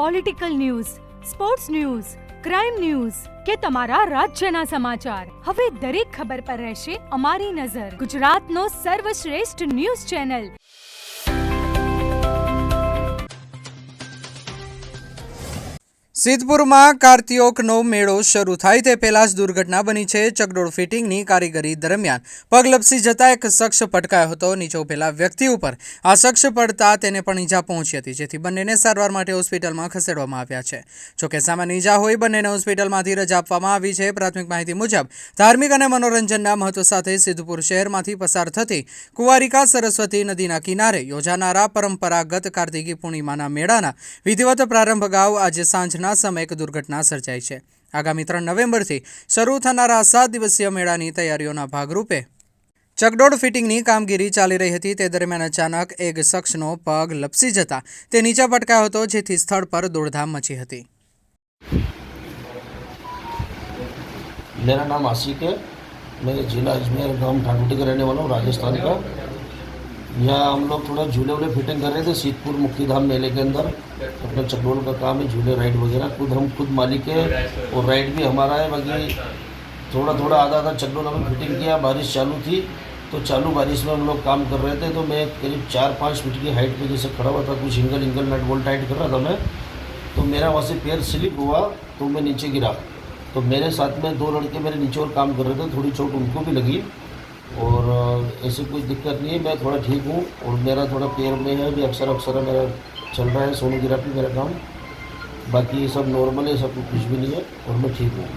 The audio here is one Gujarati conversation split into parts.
Political news, sports news, crime news કે તમારા રાજ્યના સમાચાર, હવે દરેક ખબર પર રહેશે અમારી નજર. ગુજરાતનો સર્વશ્રેષ્ઠ ન્યૂઝ ચેનલ. સિદ્ધપુરમાં કાર્તિયોકનો મેળો શરૂ થાય તે પહેલા જ દુર્ઘટના બની છે. ચકડોળ ફિટિંગની કારીગરી દરમિયાન પગ લપસી જતા એક શખ્સ પટકાયો હતો. નીચે ઉભેલા વ્યક્તિ ઉપર આ શખ્સ પડતા તેને પણ ઈજા પહોંચી હતી, જેથી બંનેને સારવાર માટે હોસ્પિટલમાં ખસેડવામાં આવ્યા છે. જોકે સામાન્ય ઈજા હોય બંનેને હોસ્પિટલમાંથી રજા આપવામાં આવી છે. પ્રાથમિક માહિતી મુજબ ધાર્મિક અને મનોરંજનના મહત્વ સાથે સિદ્ધપુર શહેરમાંથી પસાર થતી કુંવારિકા સરસ્વતી નદીના કિનારે યોજાનારા પરંપરાગત કાર્તિકી પૂર્ણિમાના મેળાના વિધિવત પ્રારંભ અગાઉ આજે સાંજના સમયે એક દુર્ઘટના સર્જાઈ છે. આગામી 3 નવેમ્બરથી શરૂ થનારા 7 દિવસીય મેળાની તૈયારીઓના ભાગરૂપે ચકડોળ ફિટિંગની કામગીરી ચાલી રહી હતી. તે દરમિયાન અચાનક એક શખ્સનો પગ લપસી જતા તે નીચે પટકાયો હતો, જેથી સ્થળ પર દોડધામ મચી હતી. मेरा नाम आशिक है। मैं जिला अजमेर गांव ठाकुटी का रहने वाला हूँ, राजस्थान का। यहाँ हम लोग थोड़ा झूले वूले फिटिंग कर रहे थे सिद्धपुर मुक्तिधाम मेले के अंदर। अपना चकडोल का काम है, झूले राइड वगैरह हम खुद मालिक है और राइड भी हमारा है। बाकी थोड़ा आधा चकडोल हमें फिटिंग किया। बारिश चालू थी तो चालू बारिश में हम लोग काम कर रहे थे, तो मैं करीब 4-5 फीट की हाइट पे जैसे खड़ा हुआ था, कुछ इंगल नट बोल्ट टाइट कर रहा था मैं, तो मेरा वहाँ से पैर स्लिप हुआ तो मैं नीचे गिरा। तो मेरे साथ में 2 लड़के मेरे नीचे और काम कर रहे थे, थोड़ी चोट उनको भी लगी और ऐसी कोई दिक्कत नहीं है। मैं थोड़ा ठीक हूँ और मेरा थोड़ा पैर में है भी अक्सर मेरा चल रहा है सोनोग्राफी मेरा काम। बाकी सब नॉर्मल है, सब कुछ भी नहीं है और मैं ठीक हूँ।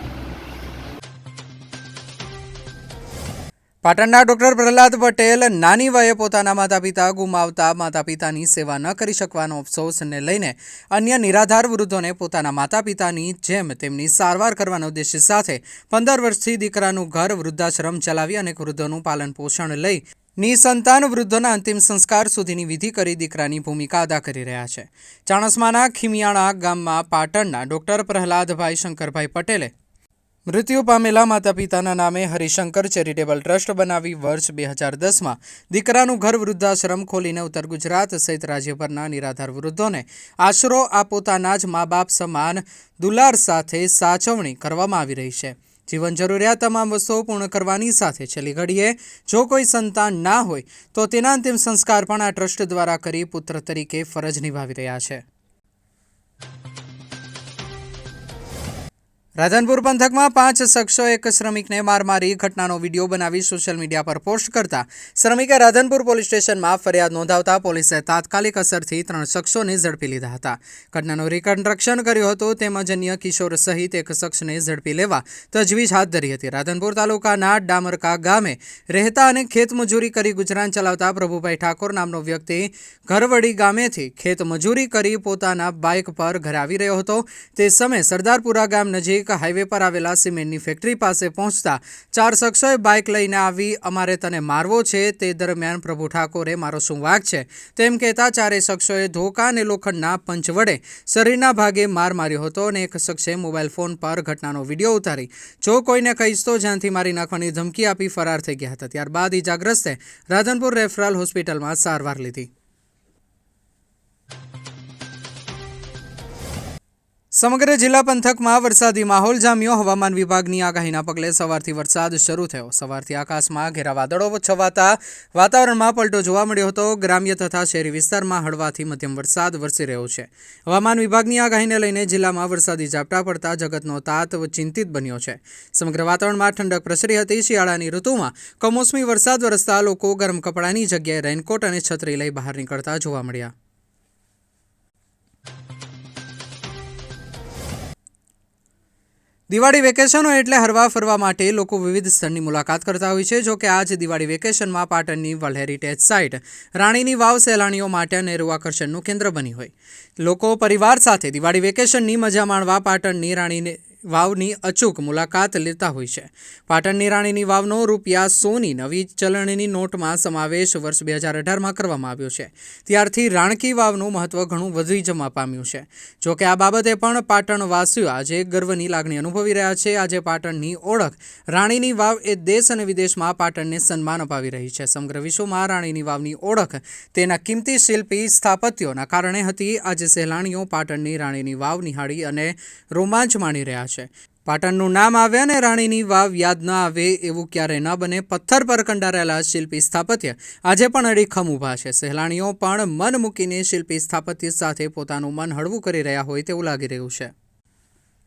પાટણના ડોક્ટર પ્રહલાદ પટેલ નાની વયે પોતાના માતા પિતા ગુમાવતા માતા પિતાની સેવા ન કરી શકવાનો અફસોસને લઈને અન્ય નિરાધાર વૃદ્ધોને પોતાના માતા પિતાની જેમ તેમની સારવાર કરવાના ઉદ્દેશ્ય સાથે 15 વર્ષથી દીકરાનું ઘર વૃદ્ધાશ્રમ ચલાવી અનેક વૃદ્ધોનું પાલન પોષણ લઈ નિસંતાન વૃદ્ધોના અંતિમ સંસ્કાર સુધીની વિધિ કરી દીકરાની ભૂમિકા અદા કરી રહ્યા છે. ચાણસ્માના ખીમિયાણા ગામમાં પાટણના ડોક્ટર પ્રહલાદભાઈ શંકરભાઈ પટેલે મૃત્યુ પામેલા માતા પિતાના નામે હરિશંકર ચેરિટેબલ ટ્રસ્ટ બનાવી વર્ષ 2010માં દીકરાનું ઘર વૃદ્ધાશ્રમ ખોલીને ઉત્તર ગુજરાત સહિત રાજ્યભરના નિરાધાર વૃદ્ધોને આશરો પોતાના જ મા બાપ સમાન દુલાર સાથે સાચવણી કરવામાં આવી રહી છે. જીવન જરૂરિયાત તમામ વસ્તુઓ પૂર્ણ કરવાની સાથે છેલ્લી ઘડીએ જો કોઈ સંતાન ના હોય તો તેના અંતિમ સંસ્કાર પણ આ ટ્રસ્ટ દ્વારા કરી પુત્ર તરીકે ફરજ નિભાવી રહ્યા છે. રાધનપુર પંથકમાં 5 શખ્સો એક શ્રમિકને માર મારી ઘટનાનો વિડીયો બનાવી સોશિયલ મીડિયા પર પોસ્ટ કરતા શ્રમિકે રાધનપુર પોલીસ સ્ટેશનમાં ફરિયાદ નોંધાવતા પોલીસે તાત્કાલિક અસરથી 3 શખ્સોને ઝડપી લીધા હતા. ઘટનાનું રિકન્સ્ટ્રક્શન કર્યું હતું તેમજ અન્ય કિશોર સહિત એક શખ્સને ઝડપી લેવા તજવીજ હાથ ધરી હતી. રાધનપુર તાલુકાના ડામરકા ગામે રહેતા અને ખેતમજૂરી કરી ગુજરાન ચલાવતા પ્રભુભાઈ ઠાકોર નામનો વ્યક્તિ ઘરવડી ગામેથી ખેતમજૂરી કરી પોતાના બાઇક પર ઘરે આવી રહ્યો હતો. તે સમયે સરદારપુરા ગામ નજીક હાઈવે પર આવેલા સિમેન્ટની ફેક્ટરી પાસે પહોંચતા 4 શખ્સોએ બાઇક લઈને આવી અમારે તને મારવો છે. તે દરમિયાન પ્રભુ ઠાકોરે મારો શું વાંક છે તેમ કહેતા 4 શખ્સોએ ધોકા અને લોખંડના પંચ વડે શરીરના ભાગે માર માર્યો હતો અને એક શખ્સે મોબાઈલ ફોન પર ઘટનાનો વિડીયો ઉતારી જો કોઈને કહીશ તો જાનથી મારી નાખવાની ધમકી આપી ફરાર થઈ ગયા હતા. ત્યારબાદ ઇજાગ્રસ્તે રાધનપુર રેફરલ હોસ્પિટલમાં સારવાર લીધી. સમગ્ર જિલ્લા પંથકમાં વરસાદી માહોલ જામ્યો. હવામાન વિભાગની આગાહીના પગલે સવારથી વરસાદ શરૂ થયો. સવારથી આકાશમાં ઘેરા વાદળો છવાતા વાતાવરણમાં પલટો જોવા મળ્યો હતો. ગ્રામ્ય તથા શહેરી વિસ્તારમાં હળવાથી મધ્યમ વરસાદ વરસી રહ્યો છે. હવામાન વિભાગની આગાહીને લઈને જિલ્લામાં વરસાદી ઝાપટા પડતા જગતનો તાત ચિંતિત બન્યો છે. સમગ્ર વાતાવરણમાં ઠંડક પ્રસરી હતી. શિયાળાની ઋતુમાં કમોસમી વરસાદ વરસતા લોકો ગરમ કપડાની જગ્યાએ રેનકોટ અને છત્રી લઈ બહાર નીકળતા જોવા મળ્યા. દિવાળી વેકેશનો એટલે હરવા ફરવા માટે લોકો વિવિધ સ્થળની મુલાકાત કરતા હોય છે. જો કે આજ દિવાળી વેકેશનમાં પાટણની વર્લ્ડ હેરિટેજ સાઇટ રાણીની વાવ સહેલાણીઓ માટે અનેરું આકર્ષણનું કેન્દ્ર બની હોય. લોકો પરિવાર સાથે દિવાળી વેકેશનની મજા માણવા પાટણની રાણીની વાવની અચૂક મુલાકાત લેતા હોય છે. પાટણની રાણીની વાવનો ₹100ની નવી ચલણની નોટમાં સમાવેશ વર્ષ 2018માં કરવામાં આવ્યો છે. ત્યારથી રાણકી વાવનું મહત્વ ઘણું વધી જવા પામ્યું છે. જોકે આ બાબતે પણ પાટણવાસીઓ આજે ગર્વની લાગણી અનુભવી રહ્યા છે. આજે પાટણની ઓળખ રાણીની વાવ એ દેશ અને વિદેશમાં પાટણને સન્માન અપાવી રહી છે. સમગ્ર વિશ્વમાં રાણીની વાવની ઓળખ તેના કિંમતી શિલ્પી સ્થાપત્યોના કારણે હતી. આજે સહેલાણીઓ પાટણની રાણીની વાવ નિહાળી અને રોમાંચ માણી રહ્યા છે. પાટણનું નામ આવે અને રાણીની વાવ યાદ ન આવે એવું ક્યારેય ન બને. પથ્થર પર કંડારેલા શિલ્પી સ્થાપત્ય આજે પણ અડીખમ ઊભા છે. સહેલાણીઓ પણ મન મૂકીને શિલ્પી સ્થાપત્ય સાથે પોતાનું મન હળવું કરી રહ્યા હોય તેવું લાગી રહ્યું છે.